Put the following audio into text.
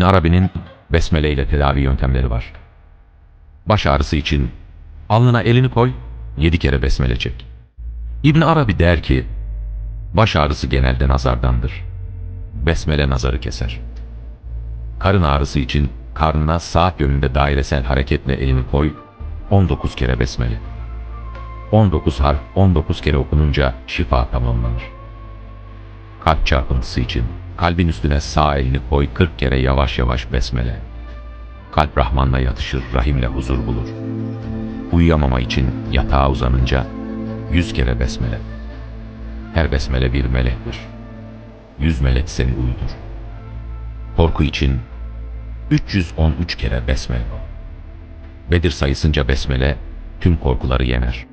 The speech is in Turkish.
İbn Arabi'nin besmele ile tedavi yöntemleri var. Baş ağrısı için alnına elini koy, 7 kere besmele çek. İbn Arabi der ki, baş ağrısı genelde nazardandır. Besmele nazarı keser. Karın ağrısı için karnına saat yönünde dairesel hareketle elini koy, 19 kere besmele. 19 harf 19 kere okununca şifa tamamlanır. Kalp çarpıntısı için kalbin üstüne sağ elini koy, 40 kere yavaş yavaş besmele. Kalp Rahman'la yatışır, rahimle huzur bulur. Uyuyamama için yatağa uzanınca 100 kere besmele. Her besmele bir melektir. 100 melek seni uyutur. Korku için 313 kere besmele. Bedir sayısınca besmele tüm korkuları yener.